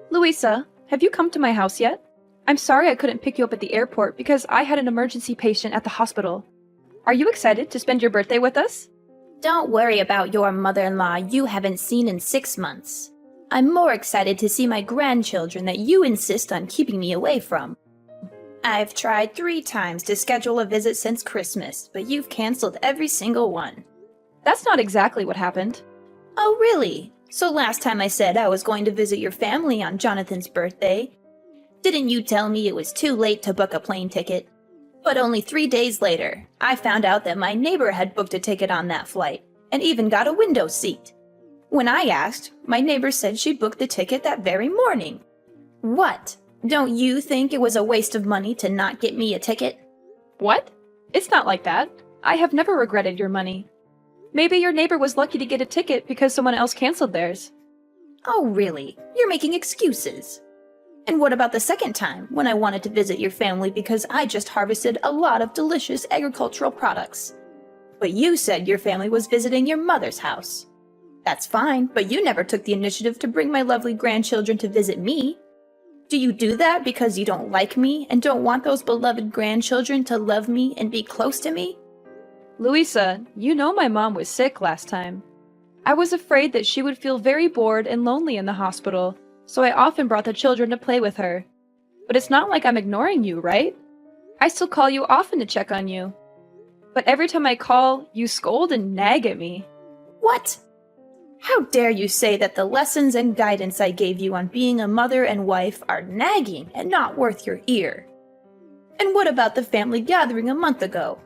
Louisa, have you come to my house yet? I'm sorry I couldn't pick you up at the airport because I had an emergency patient at the hospital. Are you excited to spend your birthday with us? Don't worry about your mother-in-law you haven't seen in 6 months. I'm more excited to see my grandchildren that you insist on keeping me away from. I've tried 3 times to schedule a visit since Christmas, but you've canceled every single one. That's not exactly what happened. Oh, really? So last time I said I was going to visit your family on Jonathan's birthday, didn't you tell me it was too late to book a plane ticket? But only 3 days later, I found out that my neighbor had booked a ticket on that flight, and even got a window seat. When I asked, my neighbor said she'd booked the ticket that very morning. What? Don't you think it was a waste of money to not get me a ticket? What? It's not like that. I have never regretted your money. Maybe your neighbor was lucky to get a ticket because someone else canceled theirs. Oh, really? You're making excuses. And what about the second time, when I wanted to visit your family because I just harvested a lot of delicious agricultural products? But you said your family was visiting your mother's house. That's fine, but you never took the initiative to bring my lovely grandchildren to visit me. Do you do that because you don't like me and don't want those beloved grandchildren to love me and be close to me? Louisa, you know my mom was sick last time. I was afraid that she would feel very bored and lonely in the hospital, so I often brought the children to play with her. But it's not like I'm ignoring you, right? I still call you often to check on you. But every time I call, you scold and nag at me. What? How dare you say that the lessons and guidance I gave you on being a mother and wife are nagging and not worth your ear? And what about the family gathering a month ago?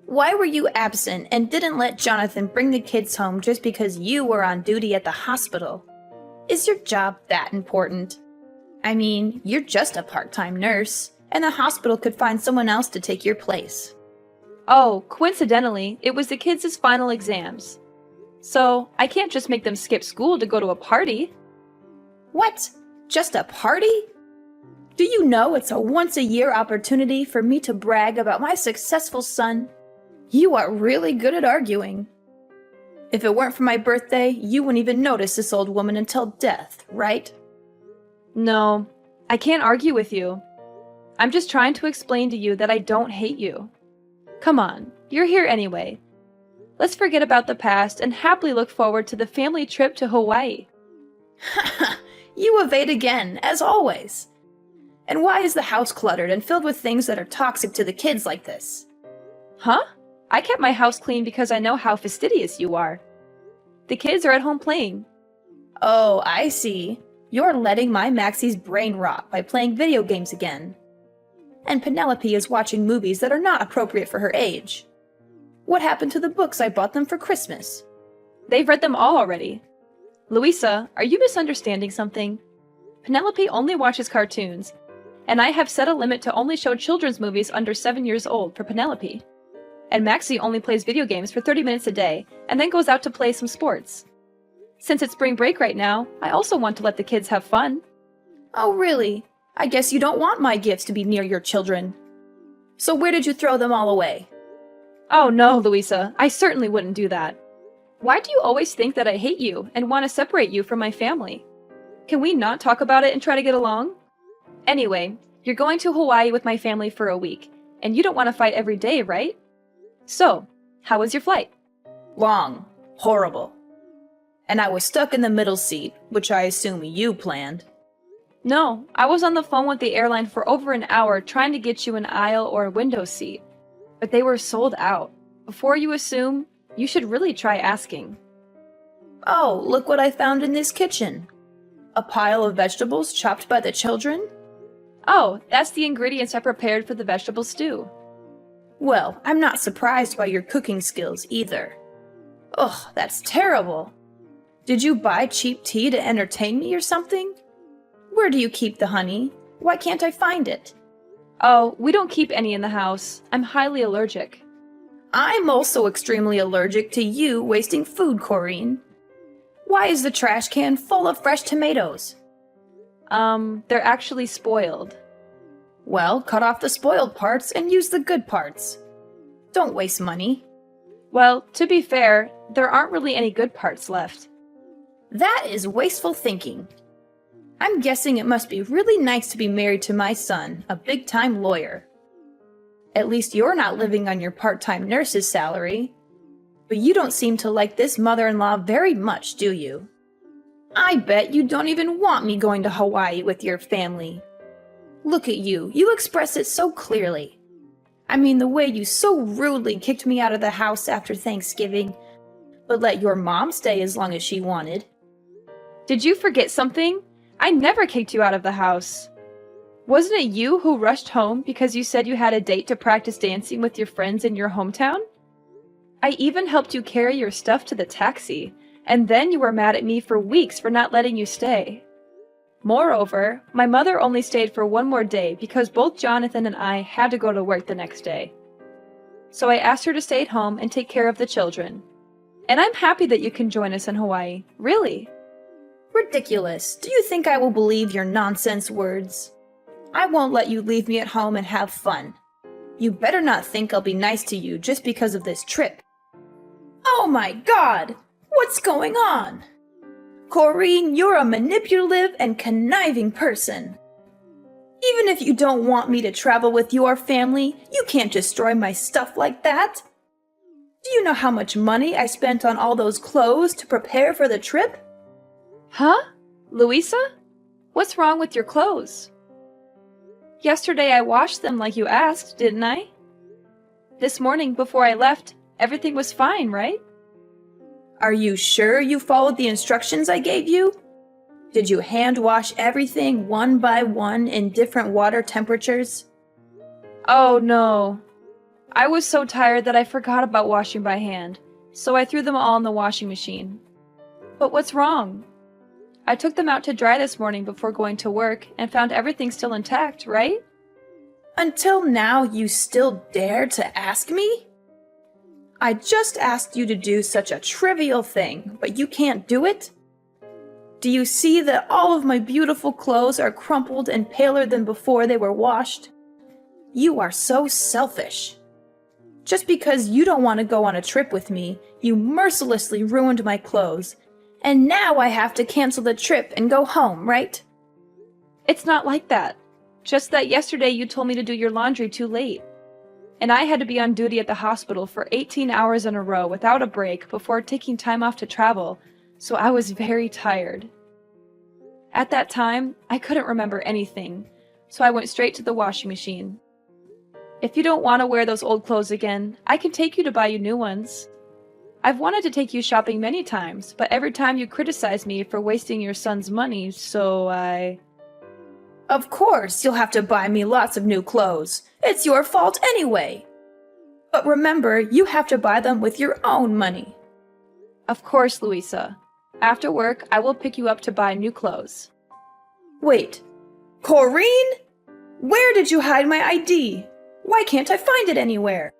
Why were you absent and didn't let Jonathan bring the kids home just because you were on duty at the hospital? Is your job that important? I mean, you're just a part-time nurse, and the hospital could find someone else to take your place. Oh, coincidentally, it was the kids' final exams. So, I can't just make them skip school to go to a party. What? Just a party? Do you know it's a once-a-year opportunity for me to brag about my successful son? You are really good at arguing. If it weren't for my birthday, you wouldn't even notice this old woman until death, right? No, I can't argue with you. I'm just trying to explain to you that I don't hate you. Come on, you're here anyway. Let's forget about the past and happily look forward to the family trip to Hawaii. You evade again, as always. And why is the house cluttered and filled with things that are toxic to the kids like this? Huh? I kept my house clean because I know how fastidious you are. The kids are at home playing. Oh, I see. You're letting my Maxie's brain rot by playing video games again. And Penelope is watching movies that are not appropriate for her age. What happened to the books I bought them for Christmas? They've read them all already. Louisa, are you misunderstanding something? Penelope only watches cartoons, and I have set a limit to only show children's movies under 7 years old for Penelope. And Maxie only plays video games for 30 minutes a day, and then goes out to play some sports. Since it's spring break right now, I also want to let the kids have fun. Oh, really? I guess you don't want my gifts to be near your children. So where did you throw them all away? Oh no, Louisa, I certainly wouldn't do that. Why do you always think that I hate you and want to separate you from my family? Can we not talk about it and try to get along? Anyway, you're going to Hawaii with my family for a week, and you don't want to fight every day, right? So, how was your flight? Long. Horrible. And I was stuck in the middle seat, which I assume you planned. No, I was on the phone with the airline for over an hour trying to get you an aisle or a window seat. But they were sold out. Before you assume, you should really try asking. Oh, look what I found in this kitchen. A pile of vegetables chopped by the children? Oh, that's the ingredients I prepared for the vegetable stew. Well, I'm not surprised by your cooking skills either. Ugh, that's terrible. Did you buy cheap tea to entertain me or something? Where do you keep the honey? Why can't I find it? Oh, we don't keep any in the house. I'm highly allergic. I'm also extremely allergic to you wasting food, Corrine. Why is the trash can full of fresh tomatoes? They're actually spoiled. Well, cut off the spoiled parts and use the good parts. Don't waste money. Well, to be fair, there aren't really any good parts left. That is wasteful thinking. I'm guessing it must be really nice to be married to my son, a big-time lawyer. At least you're not living on your part-time nurse's salary. But you don't seem to like this mother-in-law very much, do you? I bet you don't even want me going to Hawaii with your family. Look at you, you express it so clearly. I mean, the way you so rudely kicked me out of the house after Thanksgiving, but let your mom stay as long as she wanted. Did you forget something? I never kicked you out of the house. Wasn't it you who rushed home because you said you had a date to practice dancing with your friends in your hometown? I even helped you carry your stuff to the taxi, and then you were mad at me for weeks for not letting you stay. Moreover, my mother only stayed for one more day because both Jonathan and I had to go to work the next day. So I asked her to stay at home and take care of the children. And I'm happy that you can join us in Hawaii, really. Ridiculous. Do you think I will believe your nonsense words? I won't let you leave me at home and have fun. You better not think I'll be nice to you just because of this trip. Oh my God! What's going on? Corrine, you're a manipulative and conniving person. Even if you don't want me to travel with your family, you can't destroy my stuff like that. Do you know how much money I spent on all those clothes to prepare for the trip? Huh? Louisa? What's wrong with your clothes? Yesterday I washed them like you asked, didn't I? This morning before I left, everything was fine, right? Are you sure you followed the instructions I gave you? Did you hand wash everything one by one in different water temperatures? Oh no. I was so tired that I forgot about washing by hand, so I threw them all in the washing machine. But what's wrong? I took them out to dry this morning before going to work and found everything still intact, right? Until now, you still dare to ask me? I just asked you to do such a trivial thing, but you can't do it? Do you see that all of my beautiful clothes are crumpled and paler than before they were washed? You are so selfish. Just because you don't want to go on a trip with me, you mercilessly ruined my clothes, and now I have to cancel the trip and go home, right? It's not like that. Just that yesterday you told me to do your laundry too late. And I had to be on duty at the hospital for 18 hours in a row without a break before taking time off to travel, so I was very tired. At that time, I couldn't remember anything, so I went straight to the washing machine. If you don't want to wear those old clothes again, I can take you to buy you new ones. I've wanted to take you shopping many times, but every time you criticize me for wasting your son's money, so I... Of course, you'll have to buy me lots of new clothes. It's your fault anyway. But remember, you have to buy them with your own money. Of course, Louisa. After work, I will pick you up to buy new clothes. Wait, Corrine? Where did you hide my ID? Why can't I find it anywhere?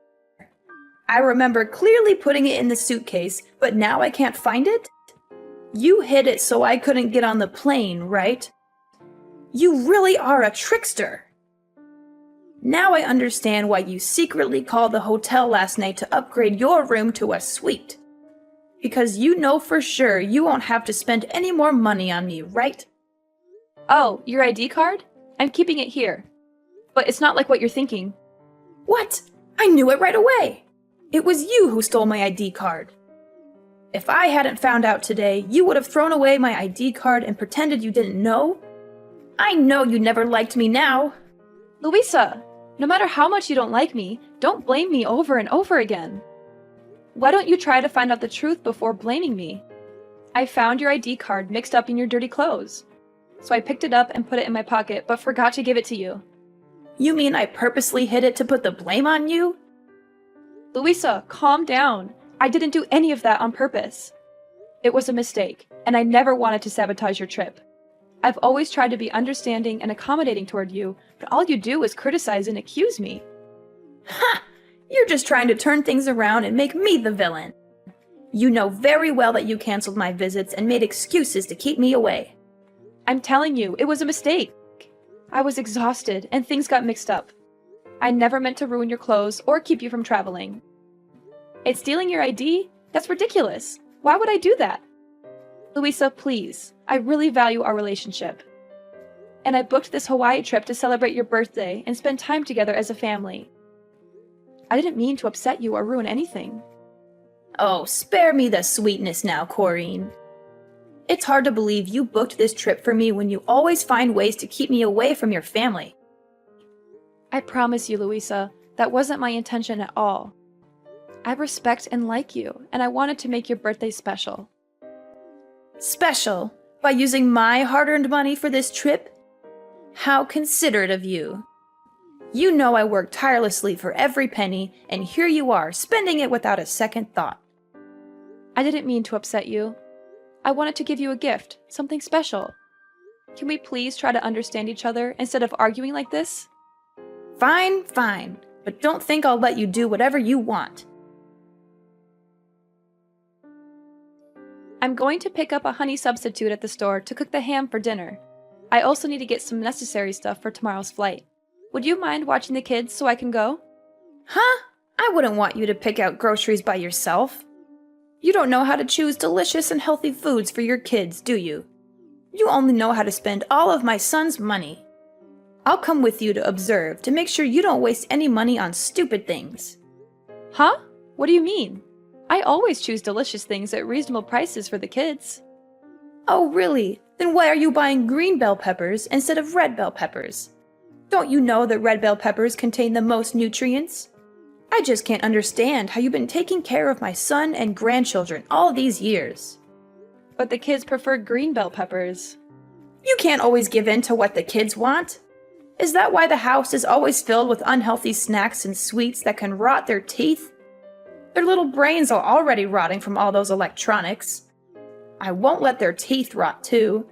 I remember clearly putting it in the suitcase, but now I can't find it? You hid it so I couldn't get on the plane, right? You really are a trickster. Now I understand why you secretly called the hotel last night to upgrade your room to a suite. Because you know for sure you won't have to spend any more money on me, right? Oh, your ID card? I'm keeping it here. But it's not like what you're thinking. What? I knew it right away. It was you who stole my ID card. If I hadn't found out today, you would have thrown away my ID card and pretended you didn't know. I know you never liked me now. Louisa, no matter how much you don't like me, don't blame me over and over again. Why don't you try to find out the truth before blaming me? I found your ID card mixed up in your dirty clothes. So I picked it up and put it in my pocket, but forgot to give it to you. You mean I purposely hid it to put the blame on you? Louisa, calm down. I didn't do any of that on purpose. It was a mistake, and I never wanted to sabotage your trip. I've always tried to be understanding and accommodating toward you, but all you do is criticize and accuse me. Ha! You're just trying to turn things around and make me the villain. You know very well that you canceled my visits and made excuses to keep me away. I'm telling you, it was a mistake. I was exhausted, and things got mixed up. I never meant to ruin your clothes or keep you from traveling. And stealing your ID? That's ridiculous. Why would I do that? Louisa, please. I really value our relationship. And I booked this Hawaii trip to celebrate your birthday and spend time together as a family. I didn't mean to upset you or ruin anything. Oh, spare me the sweetness now, Corrine. It's hard to believe you booked this trip for me when you always find ways to keep me away from your family. I promise you, Louisa, that wasn't my intention at all. I respect and like you, and I wanted to make your birthday special. Special? By using my hard-earned money for this trip? How considerate of you. You know I worked tirelessly for every penny, and here you are, spending it without a second thought. I didn't mean to upset you. I wanted to give you a gift, something special. Can we please try to understand each other instead of arguing like this? Fine, fine, but don't think I'll let you do whatever you want. I'm going to pick up a honey substitute at the store to cook the ham for dinner. I also need to get some necessary stuff for tomorrow's flight. Would you mind watching the kids so I can go? Huh? I wouldn't want you to pick out groceries by yourself. You don't know how to choose delicious and healthy foods for your kids, do you? You only know how to spend all of my son's money. I'll come with you to observe to make sure you don't waste any money on stupid things. Huh? What do you mean? I always choose delicious things at reasonable prices for the kids. Oh, really? Then why are you buying green bell peppers instead of red bell peppers? Don't you know that red bell peppers contain the most nutrients? I just can't understand how you've been taking care of my son and grandchildren all these years. But the kids prefer green bell peppers. You can't always give in to what the kids want. Is that why the house is always filled with unhealthy snacks and sweets that can rot their teeth? Their little brains are already rotting from all those electronics. I won't let their teeth rot too.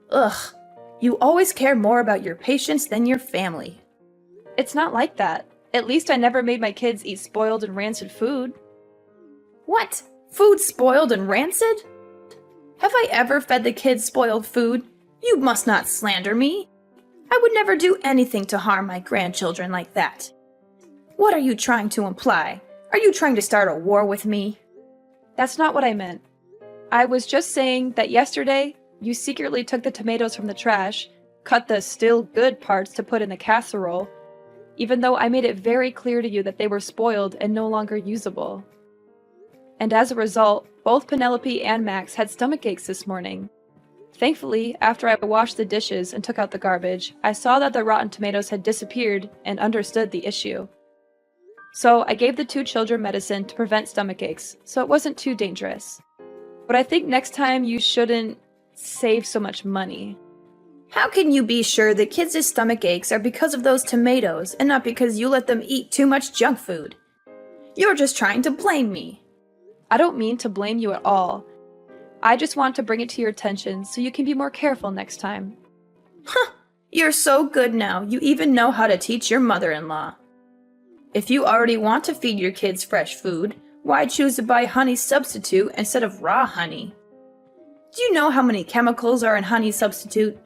Ugh, you always care more about your patients than your family. It's not like that. At least I never made my kids eat spoiled and rancid food. What? Food spoiled and rancid? Have I ever fed the kids spoiled food? You must not slander me. I would never do anything to harm my grandchildren like that. What are you trying to imply? Are you trying to start a war with me? That's not what I meant. I was just saying that yesterday, you secretly took the tomatoes from the trash, cut the still good parts to put in the casserole, even though I made it very clear to you that they were spoiled and no longer usable. And as a result, both Penelope and Max had stomach aches this morning. Thankfully, after I washed the dishes and took out the garbage, I saw that the rotten tomatoes had disappeared and understood the issue. So I gave the two children medicine to prevent stomach aches, so it wasn't too dangerous. But I think next time you shouldn't save so much money. How can you be sure the kids' stomach aches are because of those tomatoes and not because you let them eat too much junk food? You're just trying to blame me. I don't mean to blame you at all. I just want to bring it to your attention so you can be more careful next time. Huh, you're so good now, you even know how to teach your mother-in-law. If you already want to feed your kids fresh food, why choose to buy honey substitute instead of raw honey? Do you know how many chemicals are in honey substitute?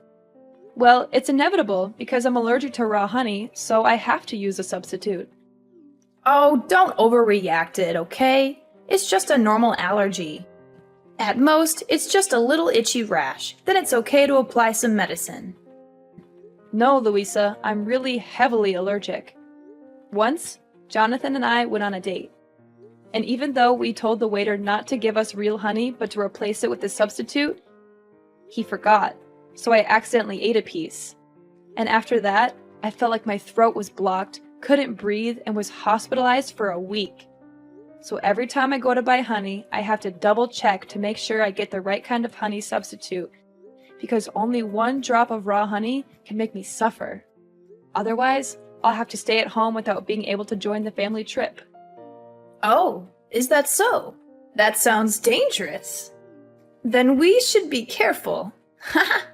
Well, it's inevitable because I'm allergic to raw honey, so I have to use a substitute. Oh, don't overreact it, okay? It's just a normal allergy. At most, it's just a little itchy rash. Then it's okay to apply some medicine. No, Louisa, I'm really heavily allergic. Once, Jonathan and I went on a date. And even though we told the waiter not to give us real honey but to replace it with a substitute, he forgot. So I accidentally ate a piece. And after that, I felt like my throat was blocked, couldn't breathe, and was hospitalized for a week. So every time I go to buy honey, I have to double check to make sure I get the right kind of honey substitute, because only one drop of raw honey can make me suffer. Otherwise, I'll have to stay at home without being able to join the family trip. Oh, is that so? That sounds dangerous. Then we should be careful. Haha.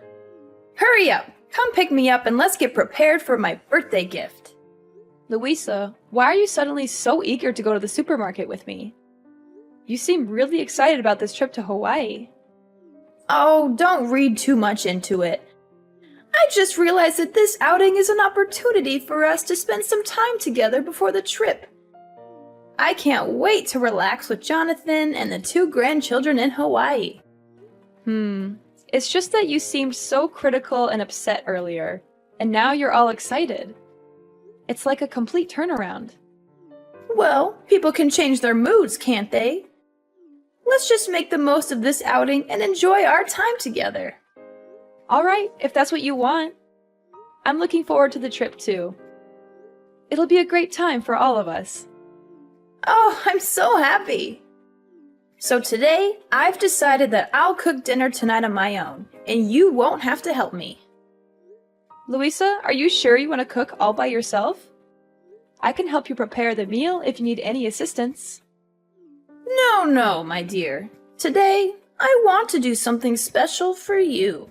Hurry up! Come pick me up and let's get prepared for my birthday gift. Louisa, why are you suddenly so eager to go to the supermarket with me? You seem really excited about this trip to Hawaii. Oh, don't read too much into it. I just realized that this outing is an opportunity for us to spend some time together before the trip. I can't wait to relax with Jonathan and the two grandchildren in Hawaii. It's just that you seemed so critical and upset earlier, and now you're all excited. It's like a complete turnaround. Well, people can change their moods, can't they? Let's just make the most of this outing and enjoy our time together. Alright, if that's what you want. I'm looking forward to the trip too. It'll be a great time for all of us. Oh, I'm so happy! So today, I've decided that I'll cook dinner tonight on my own, and you won't have to help me. Louisa, are you sure you want to cook all by yourself? I can help you prepare the meal if you need any assistance. No, my dear. Today, I want to do something special for you.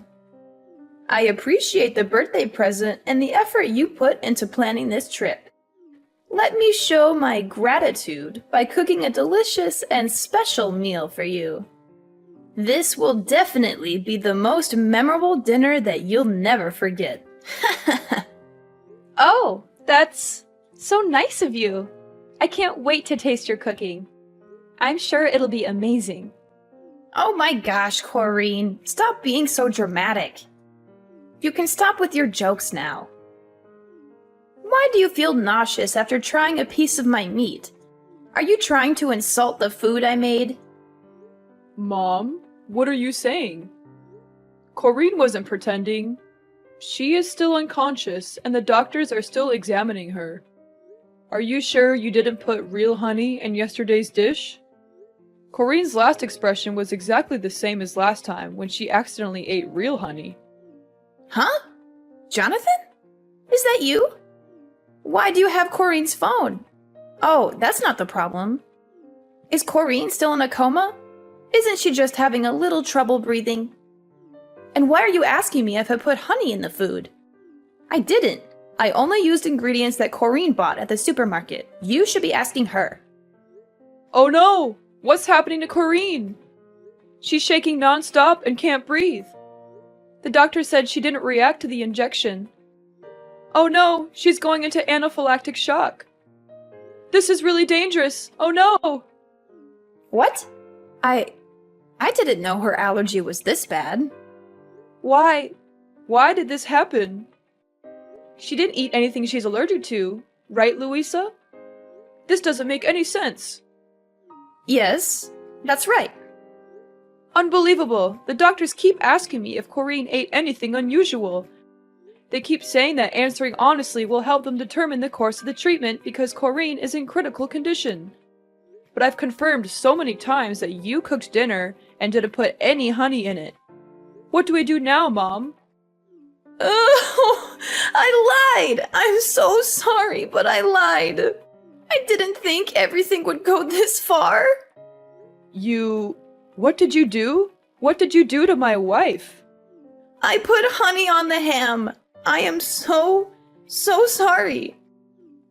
I appreciate the birthday present and the effort you put into planning this trip. Let me show my gratitude by cooking a delicious and special meal for you. This will definitely be the most memorable dinner that you'll never forget. Oh, that's so nice of you. I can't wait to taste your cooking. I'm sure it'll be amazing. Oh my gosh, Corrine, stop being so dramatic. You can stop with your jokes now. Why do you feel nauseous after trying a piece of my meat? Are you trying to insult the food I made? Mom, what are you saying? Corrine wasn't pretending. She is still unconscious, and the doctors are still examining her. Are you sure you didn't put real honey in yesterday's dish? Corrine's last expression was exactly the same as last time when she accidentally ate real honey. Huh? Jonathan? Is that you? Why do you have Corrine's phone? Oh, that's not the problem. Is Corrine still in a coma? Isn't she just having a little trouble breathing? And why are you asking me if I put honey in the food? I didn't. I only used ingredients that Corrine bought at the supermarket. You should be asking her. Oh no! What's happening to Corrine? She's shaking non-stop and can't breathe. The doctor said she didn't react to the injection. Oh no, she's going into anaphylactic shock. This is really dangerous. Oh no! What? I didn't know her allergy was this bad. Why? Why did this happen? She didn't eat anything she's allergic to, right, Louisa? This doesn't make any sense. Yes, that's right. Unbelievable. The doctors keep asking me if Corrine ate anything unusual. They keep saying that answering honestly will help them determine the course of the treatment because Corrine is in critical condition. But I've confirmed so many times that you cooked dinner and didn't put any honey in it. What do we do now, Mom? Oh, I lied! I'm so sorry, but I lied. I didn't think everything would go this far. What did you do? What did you do to my wife? I put honey on the ham. I am so sorry.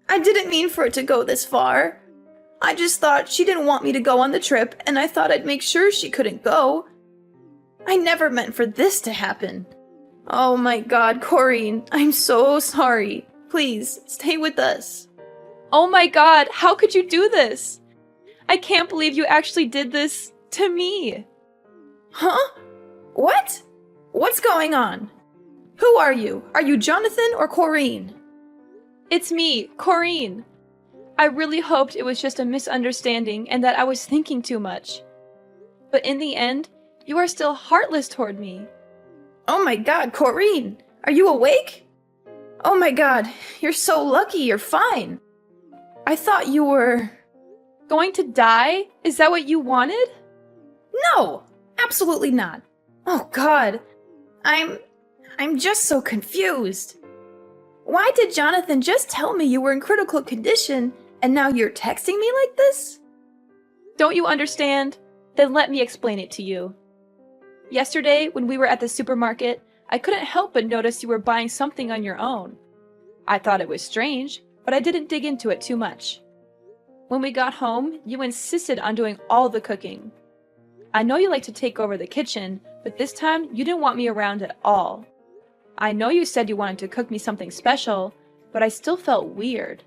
I didn't mean for it to go this far. I just thought she didn't want me to go on the trip, and I thought I'd make sure she couldn't go. I never meant for this to happen. Oh my god, Corrine, I'm so sorry. Please, stay with us. Oh my god, how could you do this? I can't believe you actually did this to me. Huh? What? What's going on? Who are you? Are you Jonathan or Corrine? It's me, Corrine. I really hoped it was just a misunderstanding and that I was thinking too much. But in the end, you are still heartless toward me. Oh my god, Corrine! Are you awake? Oh my god, you're so lucky you're fine. I thought you were... Going to die? Is that what you wanted? No! Absolutely not. Oh god. I'm just so confused. Why did Jonathan just tell me you were in critical condition and now you're texting me like this? Don't you understand? Then let me explain it to you. Yesterday, when we were at the supermarket, I couldn't help but notice you were buying something on your own. I thought it was strange, but I didn't dig into it too much. When we got home, you insisted on doing all the cooking. I know you like to take over the kitchen, but this time you didn't want me around at all. I know you said you wanted to cook me something special, but I still felt weird.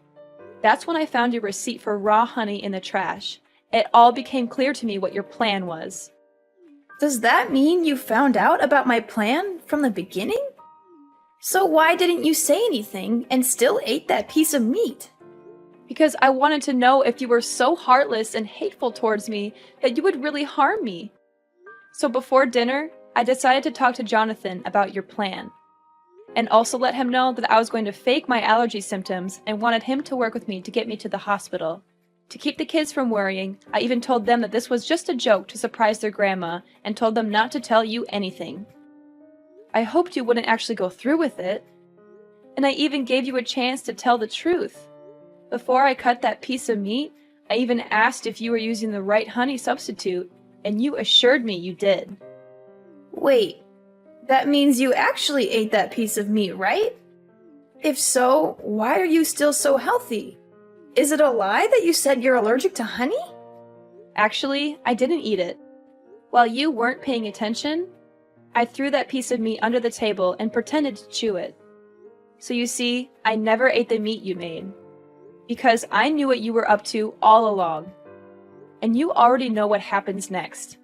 That's when I found your receipt for raw honey in the trash. It all became clear to me what your plan was. Does that mean you found out about my plan from the beginning? So why didn't you say anything and still ate that piece of meat? Because I wanted to know if you were so heartless and hateful towards me that you would really harm me. So before dinner, I decided to talk to Jonathan about your plan. And also let him know that I was going to fake my allergy symptoms and wanted him to work with me to get me to the hospital. To keep the kids from worrying, I even told them that this was just a joke to surprise their grandma and told them not to tell you anything. I hoped you wouldn't actually go through with it. And I even gave you a chance to tell the truth. Before I cut that piece of meat, I even asked if you were using the right honey substitute, and you assured me you did. Wait, that means you actually ate that piece of meat, right? If so, why are you still so healthy? Is it a lie that you said you're allergic to honey? Actually, I didn't eat it. While you weren't paying attention, I threw that piece of meat under the table and pretended to chew it. So you see, I never ate the meat you made. Because I knew what you were up to all along. And you already know what happens next.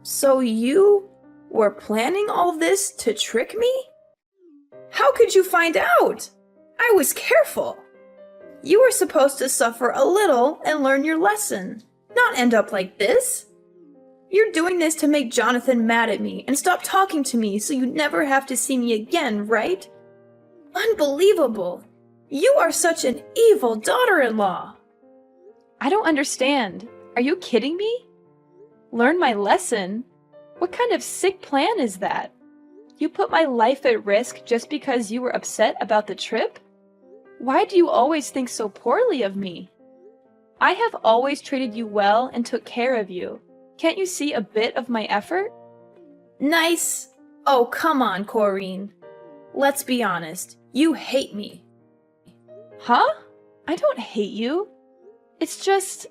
So you were planning all this to trick me? How could you find out? I was careful. You were supposed to suffer a little and learn your lesson, not end up like this. You're doing this to make Jonathan mad at me and stop talking to me so you never have to see me again, right? Unbelievable. You are such an evil daughter-in-law. I don't understand. Are you kidding me? Learn my lesson? What kind of sick plan is that? You put my life at risk just because you were upset about the trip? Why do you always think so poorly of me? I have always treated you well and took care of you. Can't you see a bit of my effort? Nice. Oh, come on, Corrine. Let's be honest. You hate me. Huh? I don't hate you. It's just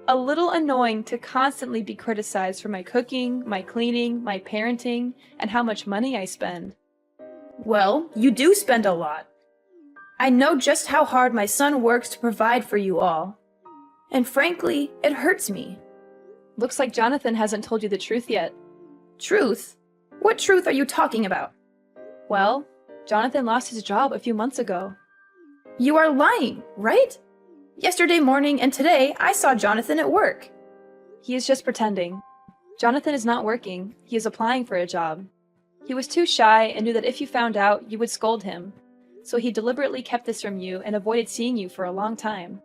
a little annoying to constantly be criticized for my cooking, my cleaning, my parenting, and how much money I spend. Well, you do spend a lot. I know just how hard my son works to provide for you all. And frankly, it hurts me. Looks like Jonathan hasn't told you the truth yet. Truth? What truth are you talking about? Well, Jonathan lost his job a few months ago. You are lying, right? Yesterday morning and today, I saw Jonathan at work. He is just pretending. Jonathan is not working. He is applying for a job. He was too shy and knew that if you found out, you would scold him. So he deliberately kept this from you and avoided seeing you for a long time.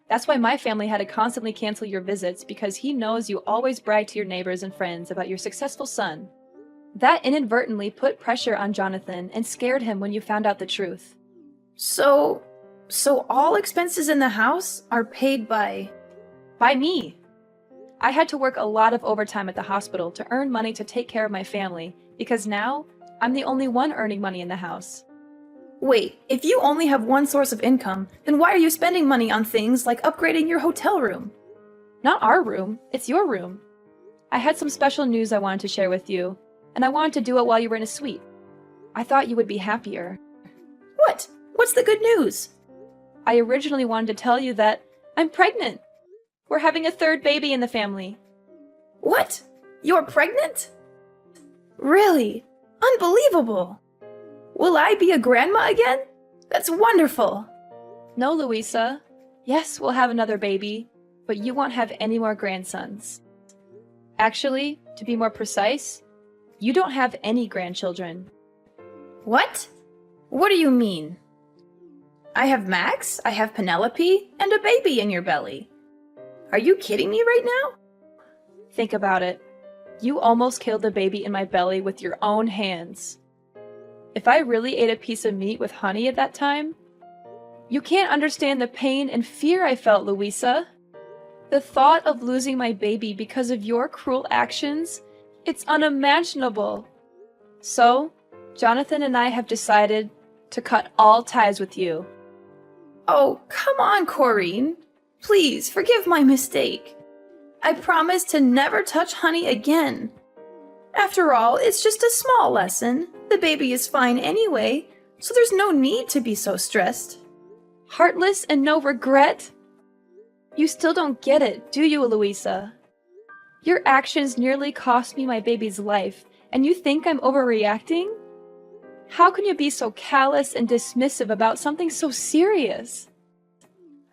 That's why my family had to constantly cancel your visits, because he knows you always brag to your neighbors and friends about your successful son. That inadvertently put pressure on Jonathan and scared him when you found out the truth. So all expenses in the house are paid by me. I had to work a lot of overtime at the hospital to earn money to take care of my family, because now I'm the only one earning money in the house. Wait, if you only have one source of income, then why are you spending money on things like upgrading your hotel room? Not our room, it's your room. I had some special news I wanted to share with you, and I wanted to do it while you were in a suite. I thought you would be happier. What? What's the good news? I originally wanted to tell you that I'm pregnant. We're having a third baby in the family. What? You're pregnant? Really? Unbelievable! Will I be a grandma again? That's wonderful! No, Louisa. Yes, we'll have another baby, but you won't have any more grandsons. Actually, to be more precise, you don't have any grandchildren. What? What do you mean? I have Max, I have Penelope, and a baby in your belly. Are you kidding me right now? Think about it. You almost killed the baby in my belly with your own hands. If I really ate a piece of meat with honey at that time, you can't understand the pain and fear I felt, Louisa. The thought of losing my baby because of your cruel actions, it's unimaginable. So, Jonathan and I have decided to cut all ties with you. Oh, come on, Corrine. Please, forgive my mistake. I promise to never touch honey again. After all, it's just a small lesson. The baby is fine anyway, so there's no need to be so stressed. Heartless and no regret? You still don't get it, do you, Louisa? Your actions nearly cost me my baby's life, and you think I'm overreacting? How can you be so callous and dismissive about something so serious?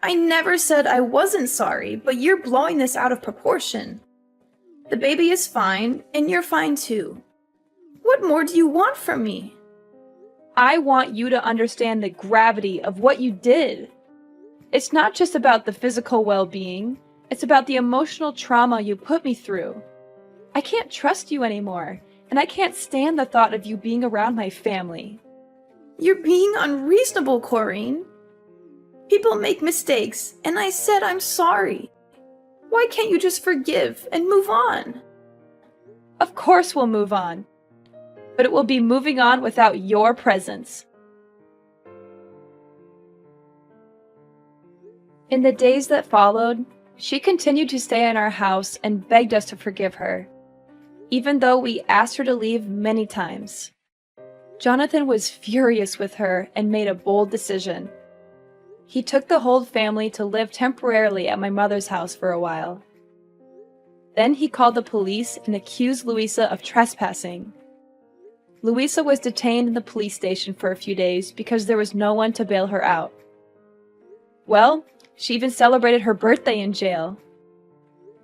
I never said I wasn't sorry, but you're blowing this out of proportion. The baby is fine, and you're fine too. What more do you want from me? I want you to understand the gravity of what you did. It's not just about the physical well-being, it's about the emotional trauma you put me through. I can't trust you anymore, and I can't stand the thought of you being around my family. You're being unreasonable, Corrine. People make mistakes, and I said I'm sorry. Why can't you just forgive and move on? Of course we'll move on, but it will be moving on without your presence. In the days that followed, she continued to stay in our house and begged us to forgive her, even though we asked her to leave many times. Jonathan was furious with her and made a bold decision. He took the whole family to live temporarily at my mother's house for a while. Then he called the police and accused Louisa of trespassing. Louisa was detained in the police station for a few days because there was no one to bail her out. Well, she even celebrated her birthday in jail.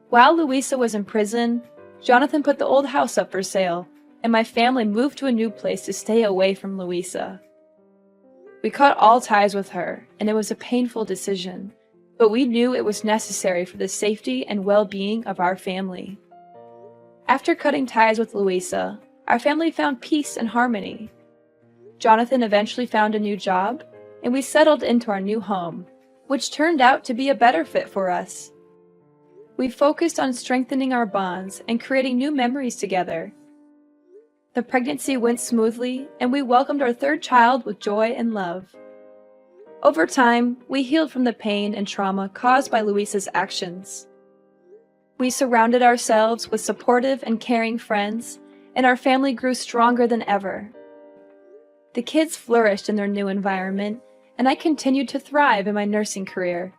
While Louisa was in prison, Jonathan put the old house up for sale, and my family moved to a new place to stay away from Louisa. We cut all ties with her, and it was a painful decision, but we knew it was necessary for the safety and well-being of our family. After cutting ties with Louisa, our family found peace and harmony. Jonathan eventually found a new job, and we settled into our new home, which turned out to be a better fit for us. We focused on strengthening our bonds and creating new memories together. The pregnancy went smoothly, and we welcomed our third child with joy and love. Over time, we healed from the pain and trauma caused by Louisa's actions. We surrounded ourselves with supportive and caring friends, and our family grew stronger than ever. The kids flourished in their new environment, and I continued to thrive in my nursing career.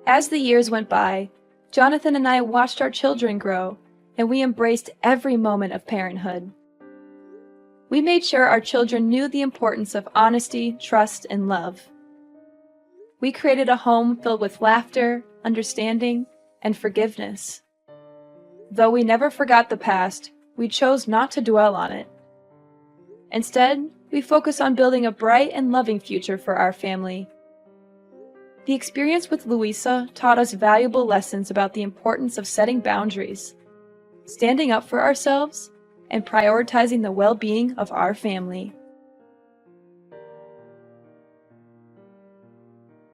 As the years went by, Jonathan and I watched our children grow, and we embraced every moment of parenthood. We made sure our children knew the importance of honesty, trust, and love. We created a home filled with laughter, understanding, and forgiveness. Though we never forgot the past, we chose not to dwell on it. Instead, we focus on building a bright and loving future for our family. The experience with Louisa taught us valuable lessons about the importance of setting boundaries, standing up for ourselves, and prioritizing the well-being of our family.